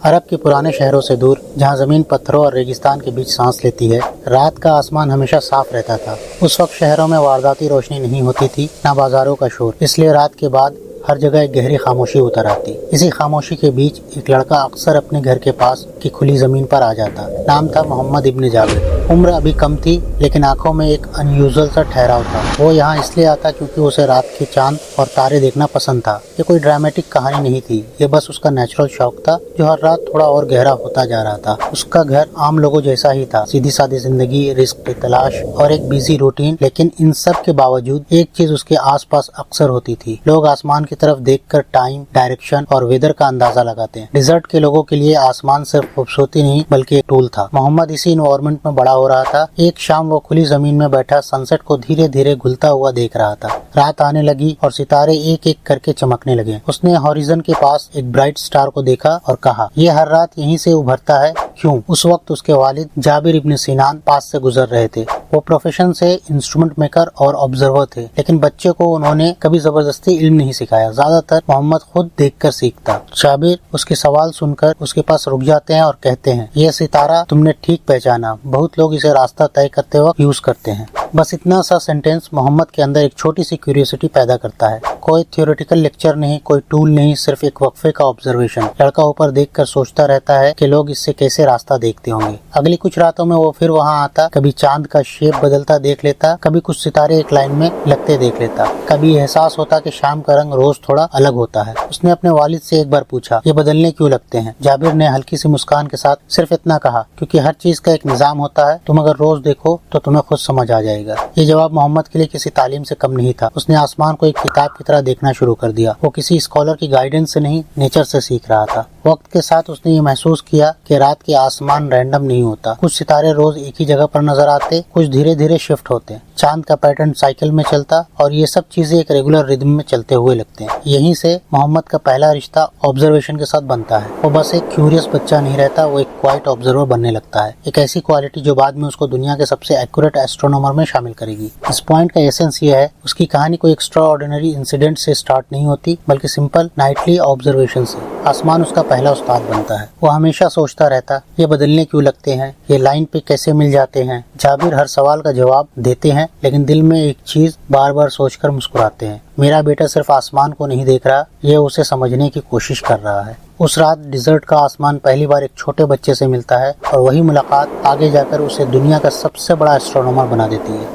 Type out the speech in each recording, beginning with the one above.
عرب کے پرانے شہروں سے دور جہاں زمین پتھروں اور ریگستان کے بیچ سانس لیتی ہے، رات کا آسمان ہمیشہ صاف رہتا تھا۔ اس وقت شہروں میں وارداتی روشنی نہیں ہوتی تھی، نہ بازاروں کا شور، اس لیے رات کے بعد ہر جگہ ایک گہری خاموشی اتر آتی۔ اسی خاموشی کے بیچ ایک لڑکا اکثر اپنے گھر کے پاس کی کھلی زمین پر آ جاتا۔ نام تھا محمد ابن جابر۔ عمر ابھی کم تھی لیکن آنکھوں میں ایک انیوزل سا ٹھہراؤ تھا۔ وہ یہاں اس لیے آتا کیونکہ اسے رات کے چاند اور تارے دیکھنا پسند تھا۔ یہ کوئی ڈرامیٹک کہانی نہیں تھی، یہ بس اس کا نیچرل شوق تھا جو ہر رات تھوڑا اور گہرا ہوتا جا رہا تھا۔ اس کا گھر عام لوگوں جیسا ہی تھا، سیدھی سادی زندگی، رزق کی تلاش اور ایک بیزی روٹین، لیکن ان سب کے باوجود ایک چیز اس کے آس پاس اکثر ہوتی تھی۔ لوگ آسمان کی طرف دیکھ کر ٹائم، ڈائریکشن اور ویدر کا اندازہ لگاتے ہیں۔ ڈیزرٹ کے لوگوں کے لیے آسمان صرف خوبصورتی نہیں بلکہ ایک ٹول تھا۔ محمد اسی انوائرمنٹ میں بڑا ہو رہا تھا۔ ایک شام وہ کھلی زمین میں بیٹھا سن سیٹ کو دھیرے دھیرے گھلتا ہوا دیکھ رہا تھا۔ رات آنے لگی اور ستارے ایک ایک کر کے چمکنے لگے۔ اس نے ہاریزن کے پاس ایک برائٹ سٹار کو دیکھا اور کہا، یہ ہر رات یہیں سے ابھرتا ہے، کیوں؟ اس وقت اس کے والد جابر ابن سینان پاس سے گزر رہے تھے۔ وہ پروفیشن سے انسٹرومنٹ میکر اور آبزرور تھے، لیکن بچے کو انہوں نے کبھی زبردستی علم نہیں سکھایا، زیادہ تر محمد خود دیکھ کر سیکھتا۔ جابر اس کے سوال سن کر اس کے پاس رک جاتے ہیں اور کہتے ہیں، یہ ستارہ تم نے ٹھیک پہچانا، بہت لوگ اسے راستہ طے کرتے وقت یوز کرتے ہیں۔ بس اتنا سا سینٹینس محمد کے اندر ایک چھوٹی سی کیوریوسٹی پیدا کرتا ہے۔ کوئی تھیوریٹیکل لیکچر نہیں، کوئی ٹول نہیں، صرف ایک وقفے کا آبزرویشن۔ لڑکا اوپر دیکھ کر سوچتا رہتا ہے کہ لوگ اس سے کیسے راستہ دیکھتے ہوں گے۔ اگلی کچھ راتوں میں وہ پھر وہاں آتا، کبھی چاند کا شیپ بدلتا دیکھ لیتا، کبھی کچھ ستارے ایک لائن میں لگتے دیکھ لیتا، کبھی احساس ہوتا کہ شام کا رنگ روز تھوڑا الگ ہوتا ہے۔ اس نے اپنے والد سے ایک بار پوچھا، یہ بدلنے کیوں لگتے ہیں؟ جابر نے ہلکی سی مسکان کے ساتھ صرف اتنا کہا، کیونکہ ہر چیز کا ایک نظام ہوتا ہے، تم اگر روز دیکھو تو تمہیں خود سمجھ آ جائے گا۔ یہ جواب محمد کے لیے کسی تعلیم سے کم نہیں تھا۔ اس نے آسمان کو ایک کتاب کی طرح دیکھنا شروع کر دیا۔ وہ کسی اسکالر کی گائیڈنس سے نہیں، نیچر سے سیکھ رہا تھا۔ وقت کے ساتھ اس نے یہ محسوس کیا کہ رات کے آسمان رینڈم نہیں ہوتا۔ کچھ ستارے روز ایک ہی جگہ پر نظر آتے، کچھ دھیرے دھیرے شفٹ ہوتے، چاند کا پیٹرن سائیکل میں چلتا، اور یہ سب چیزیں ایک ریگولر ردم میں چلتے ہوئے لگتے ہیں۔ یہیں سے محمد کا پہلا رشتہ آبزرویشن کے ساتھ بنتا ہے۔ وہ بس ایک کیوریس بچہ نہیں رہتا، وہ ایک کوائٹ آبزرور بننے لگتا ہے، ایک ایسی کوالٹی جو بعد میں اس کو دنیا کے سب سے ایکوریٹ ایسٹرونومر میں شامل کرے گی۔ اس پوائنٹ کا ایسنس یہ ہے، اس کی کہانی کوئی ایکسٹرا آرڈینری انسیڈنٹ سے سٹارٹ نہیں ہوتی، بلکہ سمپل نائٹلی آبزرویشن سے۔ آسمان اس کا پہلا استاد بنتا ہے۔ وہ ہمیشہ سوچتا رہتا، یہ بدلنے کیوں لگتے ہیں، یہ لائن پہ کیسے مل جاتے ہیں؟ جابر ہر سوال کا جواب دیتے ہیں، لیکن دل میں ایک چیز بار بار سوچ کر مسکراتے ہیں، میرا بیٹا صرف آسمان کو نہیں دیکھ رہا، یہ اسے سمجھنے کی کوشش کر رہا ہے۔ اس رات ڈیزرٹ کا آسمان پہلی بار ایک چھوٹے بچے سے ملتا ہے، اور وہی ملاقات آگے جا کر اسے دنیا کا سب سے بڑا ایسٹرونومر بنا دیتی ہے۔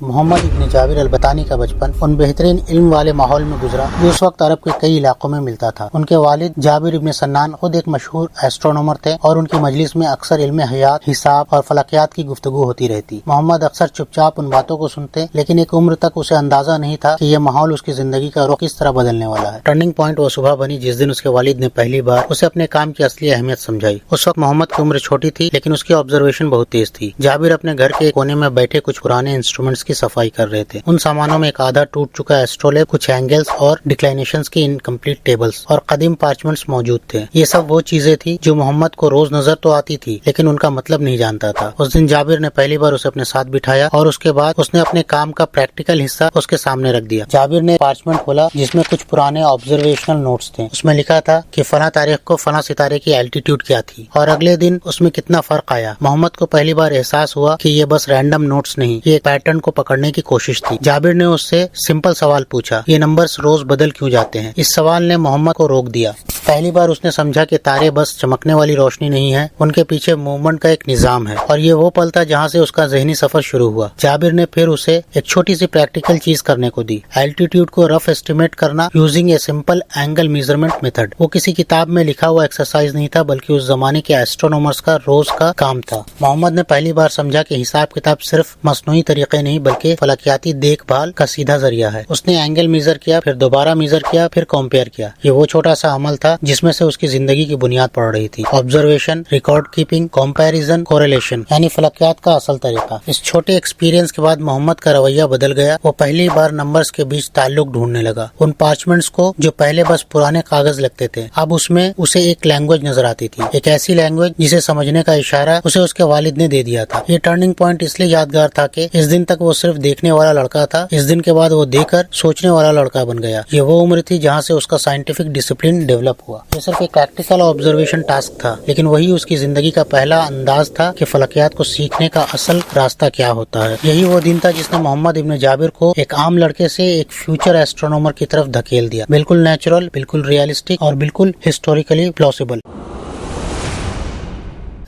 محمد ابن جابر البطانی کا بچپن ان بہترین علم والے ماحول میں گزرا جو اس وقت عرب کے کئی علاقوں میں ملتا تھا۔ ان کے والد جابر ابن سنان خود ایک مشہور ایسٹرونومر تھے، اور ان کی مجلس میں اکثر علم حیات، حساب اور فلکیات کی گفتگو ہوتی رہتی۔ محمد اکثر چپ چاپ ان باتوں کو سنتے، لیکن ایک عمر تک اسے اندازہ نہیں تھا کہ یہ ماحول اس کی زندگی کا رخ کس طرح بدلنے والا ہے۔ ٹرننگ پوائنٹ وہ صبح بنی جس دن اس کے والد نے پہلی بار اسے اپنے کام کی اصلی اہمیت سمجھائی۔ اس وقت محمد کی عمر چھوٹی تھی، لیکن اس کی آبزرویشن بہت تیز تھی۔ جابر اپنے گھر کے کونے میں بیٹھے کچھ پرانے انسٹرومنٹس کی صفائی کر رہے تھے۔ ان سامانوں میں ایک آدھا ٹوٹ چکا ایسٹرولیب، کچھ اینگلز اور ڈکلائنیشنز کی انکمپلیٹ ٹیبلز اور قدیم پارچمنٹس موجود تھے۔ یہ سب وہ چیزیں تھی جو محمد کو روز نظر تو آتی تھی، لیکن ان کا مطلب نہیں جانتا تھا۔ اس دن جابر نے پہلی بار اسے اپنے ساتھ بٹھایا، اور اس کے بعد اس نے اپنے کام کا پریکٹیکل حصہ اس کے سامنے رکھ دیا۔ جابر نے پارچمنٹ کھولا جس میں کچھ پرانے آبزرویشنل نوٹس تھے۔ اس میں لکھا تھا کہ فلاں تاریخ کو فلاں ستارے کی الٹیٹیوڈ کیا تھی، اور اگلے دن اس میں کتنا فرق آیا۔ محمد کو پہلی بار احساس ہوا کہ یہ بس رینڈم نوٹس نہیں، یہ ایک پیٹرن کو پکڑنے کی کوشش تھی۔ جابر نے اس سے سمپل سوال پوچھا، یہ نمبرز روز بدل کیوں جاتے ہیں؟ اس سوال نے محمد کو روک دیا۔ پہلی بار اس نے سمجھا کہ تارے بس چمکنے والی روشنی نہیں ہے، ان کے پیچھے موومنٹ کا ایک نظام ہے، اور یہ وہ پل تھا جہاں سے اس کا ذہنی سفر شروع ہوا۔ جابر نے پھر اسے ایک چھوٹی سی پریکٹیکل چیز کرنے کو دی، الٹیٹیوڈ کو رف ایسٹیمیٹ کرنا using a simple angle measurement method. وہ کسی کتاب میں لکھا ہوا ایکسرسائز نہیں تھا، بلکہ اس زمانے کے ایسٹرونومرز کا روز کا کام تھا۔ محمد نے پہلی بار سمجھا کہ حساب کتاب صرف مصنوعی طریقے نہیں بلکہ فلکیاتی دیکھ بھال کا سیدھا ذریعہ ہے۔ اس نے اینگل میجر کیا، پھر دوبارہ میجر کیا، پھر کمپیئر کیا۔ یہ وہ چھوٹا سا عمل تھا جس میں سے اس کی زندگی کی بنیاد پڑ رہی تھی۔ Observation, record keeping, comparison, correlation, یعنی فلکیات کا اصل طریقہ۔ اس چھوٹے ایکسپیرینس کے بعد محمد کا رویہ بدل گیا۔ وہ پہلی بار نمبرز کے بیچ تعلق ڈھونڈنے لگا۔ ان پارچمنٹس کو جو پہلے بس پرانے کاغذ لگتے تھے، اب اس میں اسے ایک لینگویج نظر آتی تھی، ایک ایسی لینگویج جسے سمجھنے کا اشارہ اسے اس کے والد نے دے دیا تھا۔ یہ ٹرننگ پوائنٹ اس لیے یادگار تھا کہ اس دن تک وہ صرف صرف دیکھنے والا لڑکا تھا، اس دن کے بعد وہ دیکھ کر سوچنے والا لڑکا بن گیا۔ یہ وہ عمر تھی جہاں سے اس کا سائنٹیفک ڈسپلن ڈیولپ ہوا۔ یہ صرف ایک پریکٹیکل آبزرویشن ٹاسک تھا، لیکن وہی اس کی زندگی کا پہلا انداز تھا کہ فلکیات کو سیکھنے کا اصل راستہ کیا ہوتا ہے۔ یہی وہ دن تھا جس نے محمد ابن جابر کو ایک عام لڑکے سے ایک فیوچر ایسٹرونومر کی طرف دھکیل دیا، بالکل نیچرل، بالکل ریئلسٹک اور بالکل ہسٹوریکلی پلاسبل۔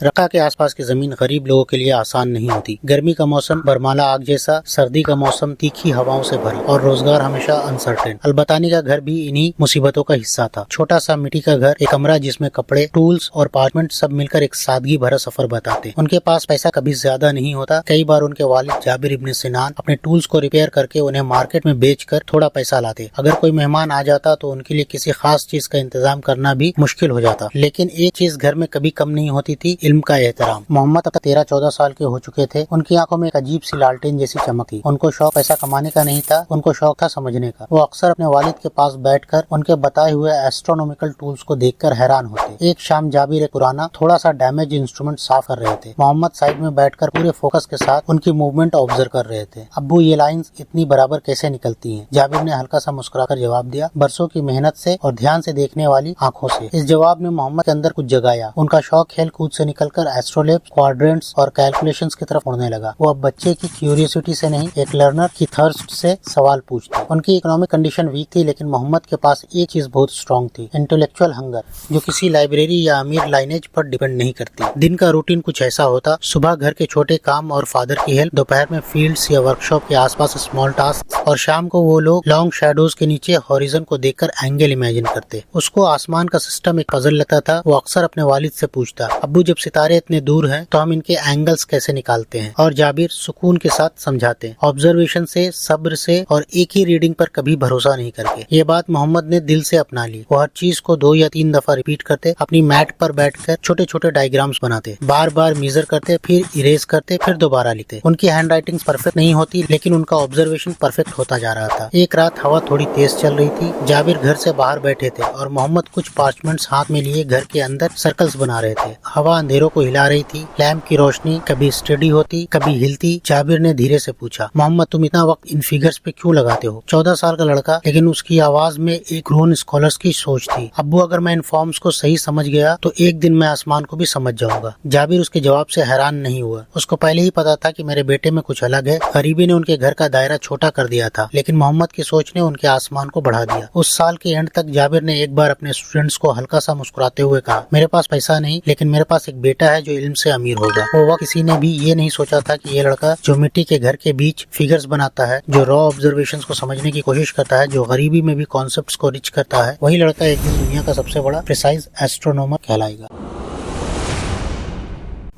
رقہ کے آس پاس کی زمین غریب لوگوں کے لیے آسان نہیں ہوتی۔ گرمی کا موسم برمالا آگ جیسا، سردی کا موسم تیکھی ہواؤں سے بھرا، اور روزگار ہمیشہ انسرٹن۔ البتانی کا گھر بھی انہی مصیبتوں کا حصہ تھا۔ چھوٹا سا مٹی کا گھر، ایک کمرہ جس میں کپڑے، ٹولز اور پارچمنٹ سب مل کر ایک سادگی بھرا سفر بتاتے۔ ان کے پاس پیسہ کبھی زیادہ نہیں ہوتا۔ کئی بار ان کے والد جابر ابن سنان اپنے ٹولز کو ریپیئر کر کے انہیں مارکیٹ میں بیچ کر تھوڑا پیسہ لاتے۔ اگر کوئی مہمان آ جاتا تو ان کے لیے کسی خاص چیز کا انتظام کرنا بھی مشکل ہو جاتا، لیکن ایک چیز گھر میں کبھی کم نہیں ہوتی تھی، علم کا احترام۔ محمد اب تک 13-14 سال کے ہو چکے تھے۔ ان کی آنکھوں میں ایک عجیب سی لالٹین جیسی چمک تھی۔ ان کو شوق پیسہ کمانے کا نہیں تھا، ان کو شوق تھا سمجھنے کا۔ وہ اکثر اپنے والد کے پاس بیٹھ کر ان کے بتائے ہوئے ایسٹرونومیکل ٹولز کو دیکھ کر حیران ہوتے۔ ایک شام جابر ایک پرانا تھوڑا سا ڈیمیج انسٹرومنٹ صاف کر رہے تھے۔ محمد سائیڈ میں بیٹھ کر پورے فوکس کے ساتھ ان کی موومنٹ آبزرو کر رہے تھے۔ ابو یہ لائنز اتنی برابر کیسے نکلتی ہیں؟ جابر نے ہلکا سا مسکرا کر جواب دیا، برسوں کی محنت سے اور دھیان سے دیکھنے والی آنکھوں سے۔ اس جواب نے محمد کے اندر کچھ جگایا۔ ان کا شوق کھیل کود سے نکل کر ایسٹرولیب، کوارڈرنٹس اور کیلکولیشنز کی طرف اڑنے لگا۔ وہ اب بچے کی کیوریوسٹی سے نہیں، ایک لرنر کی تھرسٹ سے سوال پوچھتے۔ ان کی اکنامک کنڈیشن ویک تھی، لیکن محمد کے پاس ایک چیز بہت اسٹرانگ تھی، انٹلیکچوئل ہنگر، جو کسی لائبریری یا امیر لائنیج پر ڈیپینڈ نہیں کرتی۔ دن کا روٹین کچھ ایسا ہوتا، صبح گھر کے چھوٹے کام اور فادر کی ہیلپ، دوپہر میں فیلڈز یا ورکشاپ کے آس پاس اسمال ٹاسک، اور شام کو وہ لوگ لانگ شیڈوز کے نیچے ہاریزن کو دیکھ کر اینگل امیجن کرتے۔ اس کو آسمان کا سسٹم ایک پزل لگتا تھا۔ وہ اکثر اپنے والد سے پوچھتا، ابو جب ستارے اتنے دور ہیں تو ہم ان کے اینگلز کیسے نکالتے ہیں؟ اور جابر سکون کے ساتھ سمجھاتے، آبزرویشن سے، صبر سے اور ایک ہی ریڈنگ پر کبھی بھروسہ نہیں کر کے۔ یہ بات محمد نے دل سے اپنا لی۔ وہ ہر چیز کو 2 یا 3 دفعہ ریپیٹ کرتے، اپنی میٹ پر بیٹھ کر چھوٹے چھوٹے ڈائیگرامز بناتے، بار بار میزر کرتے، پھر اریز کرتے، پھر دوبارہ لکھتے۔ ان کی ہینڈ رائٹنگ پرفیکٹ نہیں ہوتی، لیکن ان کا آبزرویشن پرفیکٹ ہوتا جا رہا تھا۔ ایک رات ہوا تھوڑی تیز چل رہی تھی۔ جابر گھر سے باہر بیٹھے تھے اور محمد کچھ پارچمنٹس ہاتھ میں لیے گھر کے اندر سرکلز بنا رہے تھے۔ ہوا اندھیروں کو ہلا رہی تھی، لیمپ کی روشنی کبھی اسٹڈی ہوتی، کبھی ہلتی۔ جابر نے دھیرے سے پوچھا، محمد تم اتنا وقت ان فیگرز پہ کیوں لگاتے ہو؟ 14 سال کا لڑکا، لیکن اس کی آواز میں ایک گرون اسکالرز کی سوچ تھی۔ ابو اگر میں ان فارمز کو صحیح سمجھ گیا تو ایک دن میں آسمان کو بھی سمجھ جاؤں گا۔ جابر اس کے جواب سے حیران نہیں ہوا۔ اس کو پہلے ہی پتا تھا کہ میرے بیٹے میں کچھ الگ ہے۔ غریبی نے ان کے گھر کا دائرہ چھوٹا کر دیا تھا، لیکن محمد کی سوچ نے ان کے آسمان کو بڑھا دیا۔ اس سال کے اینڈ تک جابر نے ایک بار اپنے اسٹوڈنٹس کو ہلکا سا مسکراتے ہوئے کہا، میرے پاس پیسہ نہیں، لیکن میرے پاس ایک بیٹا ہے جو علم سے امیر ہوگا۔ وہ وقت کسی نے بھی یہ نہیں سوچا تھا کہ یہ لڑکا جو مٹی کے گھر کے بیچ فیگرز بناتا ہے، جو را آبزرویشنز کو سمجھنے کی کوشش کرتا ہے، جو غریبی میں بھی کانسیپٹس کو ریچ کرتا ہے، وہی لڑکا ایک دن دنیا کا سب سے بڑا پریسائز ایسٹرونومر کہلائے گا۔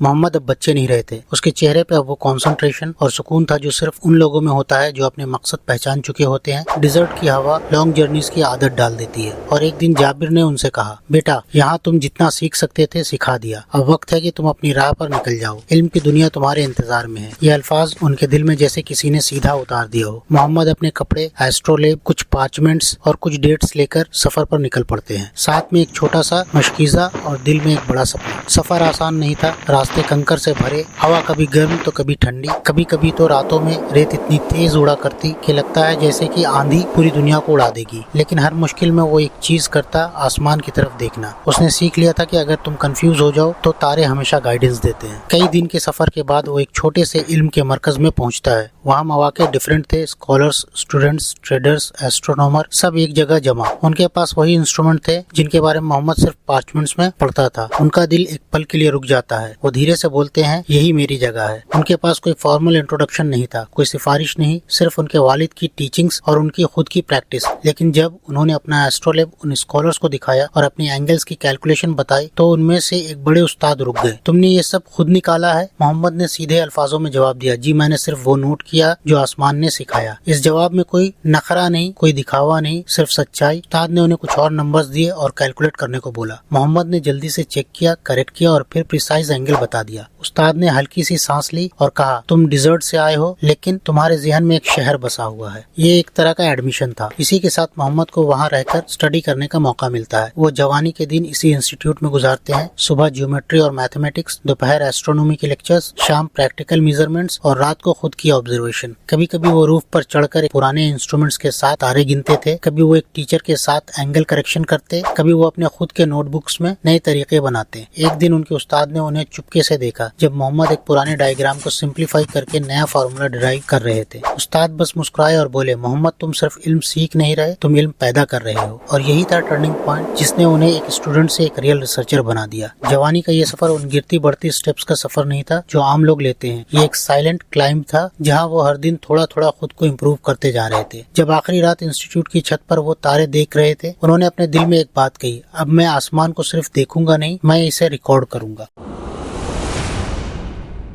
محمد اب بچے نہیں رہے تھے۔ اس کے چہرے پہ اب وہ کانسنٹریشن اور سکون تھا جو صرف ان لوگوں میں ہوتا ہے جو اپنے مقصد پہچان چکے ہوتے ہیں۔ ڈیزرٹ کی ہوا لانگ جرنیز کی عادت ڈال دیتی ہے۔ اور ایک دن جابر نے ان سے کہا، بیٹا یہاں تم جتنا سیکھ سکتے تھے سکھا دیا، اب وقت ہے کہ تم اپنی راہ پر نکل جاؤ، علم کی دنیا تمہارے انتظار میں ہے۔ یہ الفاظ ان کے دل میں جیسے کسی نے سیدھا اتار دیا ہو۔ محمد اپنے کپڑے، ایسٹرولیب، کچھ پارچمنٹس اور کچھ ڈیٹس لے کر سفر پر نکل پڑتے ہیں، ساتھ میں ایک چھوٹا سا مشکیزہ اور دل میں ایک بڑا سپنا۔ سفر آسان نہیں تھا، راستے کنکر سے بھرے، ہوا کبھی گرم تو کبھی ٹھنڈی، کبھی کبھی تو راتوں میں ریت اتنی تیز اڑا کرتی کہ لگتا ہے جیسے کہ آندھی پوری دنیا کو اڑا دے گی۔ لیکن ہر مشکل میں وہ ایک چیز کرتا، آسمان کی طرف دیکھنا۔ اس نے سیکھ لیا تھا کہ اگر تم کنفیوز ہو جاؤ تو تارے ہمیشہ گائیڈنس دیتے ہیں۔ کئی دن کے سفر کے بعد وہ ایک چھوٹے سے علم کے مرکز میں پہنچتا ہے۔ وہاں مواقع ڈیفرنٹ تھے، اسکالرز، اسٹوڈنٹس، ٹریڈرز، ایسٹرونومر، سب ایک جگہ جمع۔ ان کے پاس وہی انسٹرومنٹ تھے جن کے بارے میں محمد صرف پارچمنٹس میں پڑھتا تھا۔ ان کا دل ایک پل کے لیے رک جاتا ہے۔ وہ دھیرے سے بولتے ہیں، یہی میری جگہ ہے۔ ان کے پاس کوئی فارمل انٹروڈکشن نہیں تھا، کوئی سفارش نہیں، صرف ان کے والد کی ٹیچنگز اور ان کی خود کی پریکٹس۔ لیکن جب انہوں نے اپنا ایسٹرولیب ان اسکالرز کو دکھایا اور اپنی اینگلز کی کیلکولیشن بتائی تو ان میں سے ایک بڑے استاد رک گئے۔ تم نے یہ سب خود نکالا ہے؟ محمد نے سیدھے الفاظوں میں جواب دیا، جی میں نے صرف وہ نوٹ کیا جو آسمان نے سکھایا۔ اس جواب میں کوئی نخرہ نہیں، کوئی دکھاوا نہیں، صرف سچائی۔ استاد نے انہیں کچھ اور نمبرز دیے اور کیلکولیٹ کرنے کو بولا۔ محمد نے جلدی سے چیک کیا، کریکٹ کیا اور پھر پریسائز اینگل بتا دیا۔ استاد نے ہلکی سی سانس لی اور کہا تم ڈیزرٹ سے آئے ہو لیکن تمہارے ذہن میں ایک شہر بسا ہوا ہے. یہ ایک طرح کا ایڈمیشن تھا. اسی کے ساتھ محمد کو وہاں رہ کر اسٹڈی کرنے کا موقع ملتا ہے. وہ جوانی کے دن اسی انسٹیٹیوٹ میں گزارتے ہیں. صبح جیومیٹری اور میتھمیٹکس، دوپہر ایسٹرونومی کے لیکچرز، شام پریکٹیکل میزرمنٹس اور رات کو خود کی آبزرویشن. کبھی کبھی وہ روف پر چڑھ کر پرانے انسٹرومنٹس کے ساتھ تارے گنتے تھے، کبھی وہ ایک ٹیچر کے ساتھ اینگل کریکشن کرتے، کبھی وہ اپنے خود کے نوٹ بکس میں نئے طریقے بناتے. ایک دن ان کے استاد نے انہیں چپکے سے دیکھا جب محمد ایک پرانے ڈائیگرام کو سمپلیفائی کر کے نیا فارمولا ڈرائیو کر رہے تھے. استاد بس مسکرائے اور بولے محمد تم صرف علم سیکھ نہیں رہے، تم علم پیدا کر رہے ہو. اور یہی تھا ٹرننگ پوائنٹ جس نے انہیں ایک اسٹوڈنٹ سے ایک ریئل ریسرچر بنا دیا. جوانی کا یہ سفر ان گرتی بڑھتی سٹیپس کا سفر نہیں تھا جو عام لوگ لیتے ہیں. یہ ایک سائلنٹ کلائمب تھا جہاں وہ ہر دن تھوڑا تھوڑا خود کو امپروو کرتے جا رہے تھے. جب آخری رات انسٹیٹیوٹ کی چھت پر وہ تارے دیکھ رہے تھے، انہوں نے اپنے دل میں ایک بات کہی، اب میں آسمان کو صرف دیکھوں گا نہیں، میں اسے ریکارڈ کروں گا.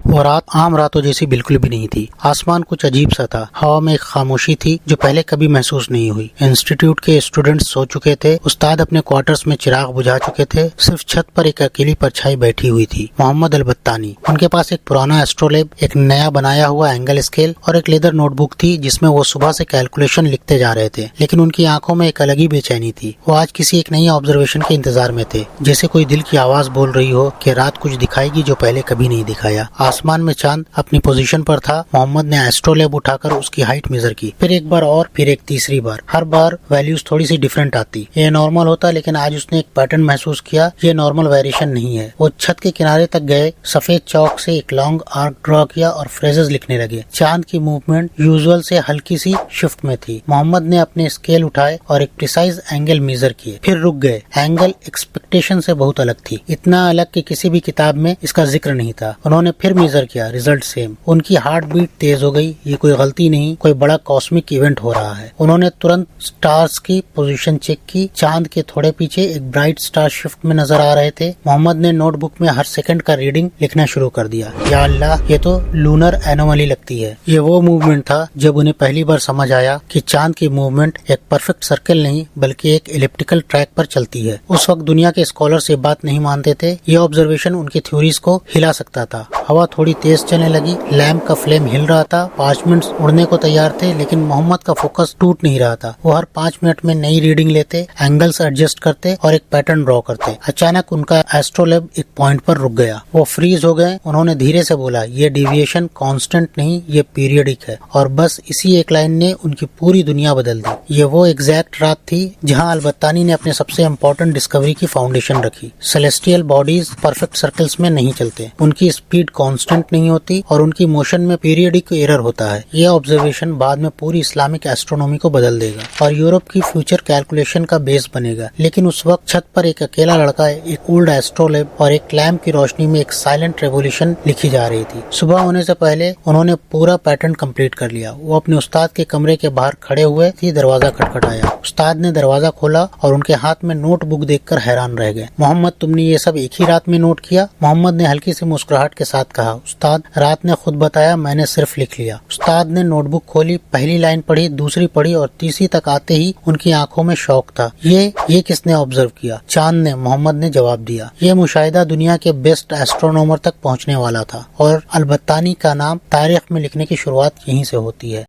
وہ رات عام راتوں جیسی بالکل بھی نہیں تھی. آسمان کچھ عجیب سا تھا. ہوا میں ایک خاموشی تھی جو پہلے کبھی محسوس نہیں ہوئی. انسٹیٹیوٹ کے اسٹوڈنٹس سو چکے تھے. استاد اپنے کوارٹرز میں چراغ بجھا چکے تھے. صرف چھت پر ایک اکیلی پرچھائی بیٹھی ہوئی تھی، محمد البتانی. ان کے پاس ایک پرانا ایسٹرولیب، ایک نیا بنایا ہوا اینگل اسکیل اور ایک لیدر نوٹ بک تھی جس میں وہ صبح سے کیلکولیشن لکھتے جا رہے تھے. لیکن ان کی آنکھوں میں ایک الگ ہی بے چینی تھی. وہ آج کسی ایک نئی آبزرویشن کے انتظار میں تھے، جیسے کوئی دل کی آواز بول رہی ہو کہ رات کچھ دکھائے گی جو پہلے کبھی نہیں دکھایا. آسمان میں چاند اپنی پوزیشن پر تھا. محمد نے ایسٹرولیب اٹھا کر اس کی ہائٹ میزر کی، پھر ایک بار اور، پھر ایک تیسری بار. ہر بار ویلیوز تھوڑی سی ڈیفرنٹ آتی. یہ نارمل ہوتا لیکن آج اس نے ایک پیٹرن محسوس کیا. یہ نارمل ویریشن نہیں ہے. وہ چھت کے کنارے تک گئے، سفید چاک سے ایک لانگ آرک ڈرا کیا اور فریزز لکھنے لگے. چاند کی موومنٹ یوزول سے ہلکی سی شفٹ میں تھی. محمد نے اپنے اسکیل اٹھائے اور ایک پریسائز اینگل میزر کیے، پھر رک گئے. اینگل ایکسپیکٹیشن سے بہت الگ تھی، اتنا الگ کہ کسی بھی کتاب میں اس کا ذکر نہیں تھا. انہوں نے پھر میزر کیا، ریزلٹ سیم. ان کی ہارٹ بیٹ تیز ہو گئی. یہ کوئی غلطی نہیں، کوئی بڑا کاسمک ایونٹ ہو رہا ہے. انہوں نے ترنت سٹارز کی پوزیشن چیک کی. چاند کے تھوڑے پیچھے ایک برائٹ سٹار شفٹ میں نظر آ رہے تھے. محمد نے نوٹ بک میں ہر سیکنڈ کا ریڈنگ لکھنا شروع کر دیا. یا اللہ، یہ تو لونر اینوملی لگتی ہے. یہ وہ موومنٹ تھا جب انہیں پہلی بار سمجھ آیا کہ چاند کی موومنٹ ایک پرفیکٹ سرکل نہیں بلکہ ایک ایلپٹیکل ٹریک پر چلتی ہے. اس وقت دنیا کے اسکالرز یہ بات نہیں مانتے تھے. یہ آبزرویشن ان کی تھیوریز کو ہلا سکتا تھا. ہوا تھوڑی تیز چلنے لگی. لیمپ کا فلیم ہل رہا تھا. 5 منٹ اڑنے کو تیار تھے لیکن محمد کا فوکس ٹوٹ نہیں رہا تھا. وہ ہر 5 منٹ میں نئی ریڈنگ لیتے، اینگلز ایڈجسٹ کرتے اور ایک پیٹرن ڈرا کرتے. اچانک ان کا ایسٹرولیب ایک پوائنٹ پر رک گیا. وہ فریز ہو گئے. انہوں نے دھیرے سے بولا، یہ ڈیویشن کانسٹنٹ نہیں، یہ پیریڈک ہے. اور بس اسی ایک لائن نے ان کی پوری دنیا بدل دی. یہ وہ ایگزیکٹ رات تھی جہاں البتانی نے اپنے سب سے امپورٹنٹ ڈسکوری کی فاؤنڈیشن رکھی. سیلیسٹیل باڈیز پرفیکٹ سرکلز میں نہیں چلتے، ان کی اسپیڈ کانسٹنٹ نہیں ہوتی اور ان کی موشن میں پیریڈک ایرر ہوتا ہے. یہ آبزرویشن بعد میں پوری اسلامک ایسٹرونومی کو بدل دے گا اور یورپ کی فیوچر کیلکولیشن کا بیس بنے گا. لیکن اس وقت چھت پر ایک اکیلا لڑکا ایک اولڈ ایسٹرولیب اور ایک لیمپ کی روشنی میں ایک سائلنٹ ریولیوشن لکھی جا رہی تھی. صبح ہونے سے پہلے انہوں نے پورا پیٹرن کمپلیٹ کر لیا. وہ اپنے استاد کے کمرے کے باہر کھڑے ہوئے تھی. دروازہ کھٹکھٹایا. استاد نے دروازہ کھولا اور ان کے ہاتھ میں نوٹ بک دیکھ کر حیران رہ گئے. محمد، تم نے یہ سب ایک ہی رات میں نوٹ کیا؟ محمد نے ہلکی سی مسکراہٹ کے ساتھ کہا، استاد، رات نے خود بتایا، میں نے صرف لکھ لیا. استاد نے نوٹ بک کھولی، پہلی لائن پڑھی، دوسری پڑھی اور تیسری تک آتے ہی ان کی آنکھوں میں شوق تھا. یہ کس نے آبزرو کیا؟ چاند نے، محمد نے جواب دیا. یہ مشاہدہ دنیا کے بیسٹ ایسٹرونومر تک پہنچنے والا تھا اور البتانی کا نام تاریخ میں لکھنے کی شروعات یہیں سے ہوتی ہے.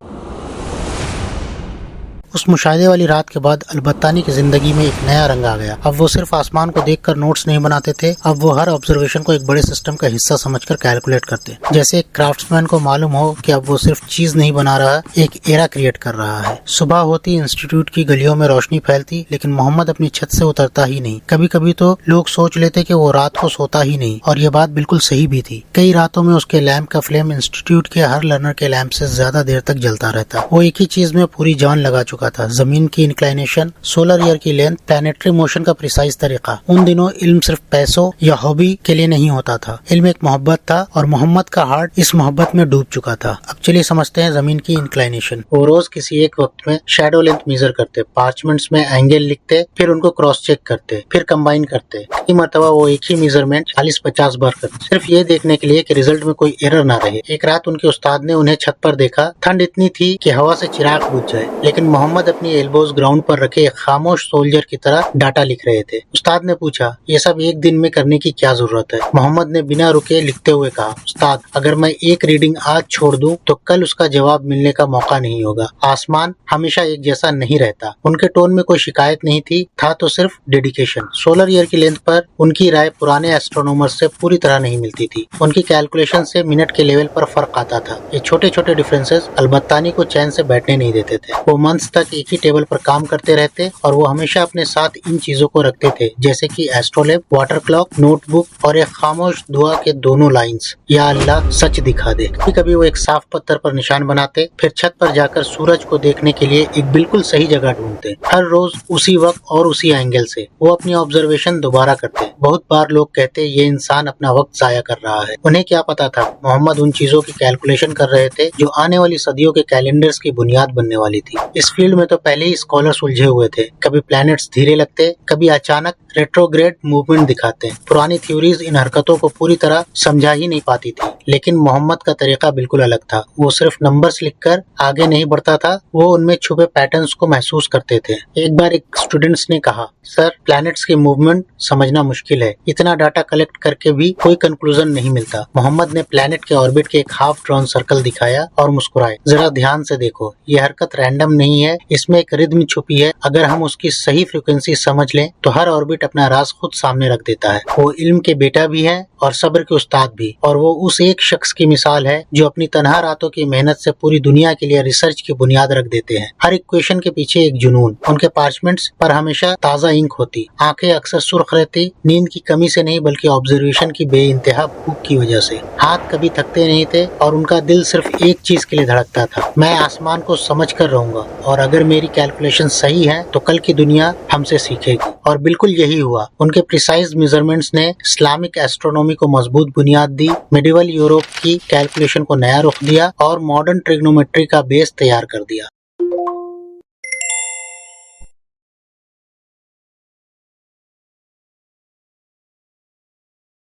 اس مشاہدے والی رات کے بعد البتانی کی زندگی میں ایک نیا رنگ آ گیا. اب وہ صرف آسمان کو دیکھ کر نوٹس نہیں بناتے تھے، اب وہ ہر آبزرویشن کو ایک بڑے سسٹم کا حصہ سمجھ کر کیلکولیٹ کرتے. جیسے ایک کرافٹس مین کو معلوم ہو کہ اب وہ صرف چیز نہیں بنا رہا، ایک ایرا کریٹ کر رہا ہے. صبح ہوتی انسٹیٹیوٹ کی گلیوں میں روشنی پھیلتی لیکن محمد اپنی چھت سے اترتا ہی نہیں. کبھی کبھی تو لوگ سوچ لیتے کہ وہ رات کو سوتا ہی نہیں، اور یہ بات بالکل صحیح بھی تھی. کئی راتوں میں اس کے لیمپ کا فلیم انسٹیٹیوٹ کے ہر لرنر کے لیمپ سے زیادہ دیر تک جلتا رہتا. وہ ایک ہی چیز میں پوری جان لگا چکا تھا، زمین کی انکلائنیشن، سولر ایئر کی لینتھ، پلانیٹری موشن کا پریسائز طریقہ. ان دنوں علم صرف پیسوں یا ہابی کے لیے نہیں ہوتا تھا. علم ایک محبت تھا اور محمد کا ہارٹ اس محبت میں ڈوب چکا تھا. اب چلیے سمجھتے ہیں زمین کی انکلائنیشن. وہ روز کسی ایک وقت میں شیڈو لینتھ میزر کرتے، پارچمنٹس میں اینگل لکھتے، پھر ان کو کراس چیک کرتے، پھر کمبائن کرتے. کئی مرتبہ وہ ایک ہی میزرمنٹ 40-50 بار کرتے، صرف یہ دیکھنے کے لیے کہ ریزلٹ میں کوئی ایرر نہ رہے. ایک رات ان کے استاد نے انہیں چھت پر دیکھا. ٹھنڈ اتنی تھی کہ ہوا سے چراغ بجھ جائے، لیکن محمد محمد اپنی ایلبوز گراؤنڈ پر رکھے ایک خاموش سولجر کی طرح ڈاٹا لکھ رہے تھے۔ استاد نے پوچھا، یہ سب ایک دن میں کرنے کی کیا ضرورت ہے؟ محمد نے بنا رکے لکھتے ہوئے کہا، استاد اگر میں ایک ریڈنگ آج چھوڑ دوں تو کل اس کا جواب ملنے کا موقع نہیں ہوگا۔ آسمان ہمیشہ ایک جیسا نہیں رہتا۔ ان کے ٹون میں کوئی شکایت نہیں تھی، تھا تو صرف ڈیڈیکیشن۔ سولر ایئر کی لینتھ پر ان کی رائے پرانے ایسٹرونومر سے پوری طرح نہیں ملتی تھی۔ ان کی کیلکولیشن سے منٹ کے لیول پر فرق آتا تھا۔ یہ چھوٹے چھوٹے ڈیفرنسز البتانی کو چین سے بیٹھنے نہیں دیتے تھے۔ وہ منتھس تک ایک ہی ٹیبل پر کام کرتے رہتے اور وہ ہمیشہ اپنے ساتھ ان چیزوں کو رکھتے تھے جیسے کہ ایسٹرولیب، واٹر کلاک، نوٹ بک اور ایک خاموش دعا کے دونوں لائنز، یا اللہ سچ دکھا دے۔ کبھی کبھی وہ ایک صاف پتھر پر نشان بناتے، پھر چھت پر جا کر سورج کو دیکھنے کے لیے ایک بالکل صحیح جگہ ڈھونڈتے۔ ہر روز اسی وقت اور اسی اینگل سے وہ اپنی آبزرویشن دوبارہ کرتے۔ بہت بار لوگ کہتے یہ انسان اپنا وقت ضائع کر رہا ہے۔ انہیں کیا پتا تھا محمد ان چیزوں کی کیلکولیشن کر رہے تھے جو آنے والی صدیوں کے کیلنڈرز کی بنیاد بننے والی تھی۔ اس فیلڈ میں تو پہلے ہی اسکالرز الجھے ہوئے تھے۔ کبھی پلانٹس دھیرے لگتے، کبھی اچانک ریٹروگریڈ موومنٹ دکھاتے۔ پرانی تھیوریز ان حرکتوں کو پوری طرح سمجھا ہی نہیں پاتی تھی، لیکن محمد کا طریقہ بالکل الگ تھا۔ وہ صرف نمبرز لکھ کر آگے نہیں بڑھتا تھا، وہ ان میں چھپے پیٹرنز کو محسوس کرتے تھے۔ ایک بار ایک اسٹوڈنٹس نے کہا، سر پلانٹس کی موومنٹ سمجھنا مشکل ہے، اتنا ڈاٹا کلیکٹ کر کے بھی کوئی کنکلوژن نہیں ملتا۔ محمد نے پلانٹ کے آربٹ کے ایک ہاف ڈرون سرکل دکھایا اور مسکرائے، ذرا دھیان سے دیکھو، یہ حرکت رینڈم نہیں ہے، اس میں ایک ردم چھپی ہے۔ اگر ہم اس کی صحیح فریکوینسی سمجھ لیں تو ہر آربٹ اپنا راز خود سامنے رکھ دیتا ہے۔ وہ علم کے بیٹا بھی ہے اور صبر کے استاد بھی، اور وہ اس ایک شخص کی مثال ہے جو اپنی تنہا راتوں کی محنت سے پوری دنیا کے لیے ریسرچ کی بنیاد رکھ دیتے ہیں۔ ہر ایکویشن کے پیچھے ایک جنون۔ ان کے پارچمنٹس پر ہمیشہ تازہ انک ہوتی، آنکھیں اکثر سرخ رہتی، نیند کی کمی سے نہیں بلکہ آبزرویشن کی بے انتہا بھوک کی وجہ سے۔ ہاتھ کبھی تھکتے نہیں تھے اور ان کا دل صرف ایک چیز کے لیے دھڑکتا تھا، میں آسمان کو سمجھ کر رہوں گا، اور اگر میری کیلکولیشن صحیح ہے تو کل کی دنیا ہم سے سیکھے گی۔ اور بالکل یہی ہوا۔ ان کے پریسائز میجرمنٹس نے اسلامک ایسٹرونومی کو مضبوط بنیاد دی، میڈیول یورپ کی کیلکولیشن کو نیا رخ دیا اور ماڈرن ٹریگنومیٹری کا بیس تیار کر دیا۔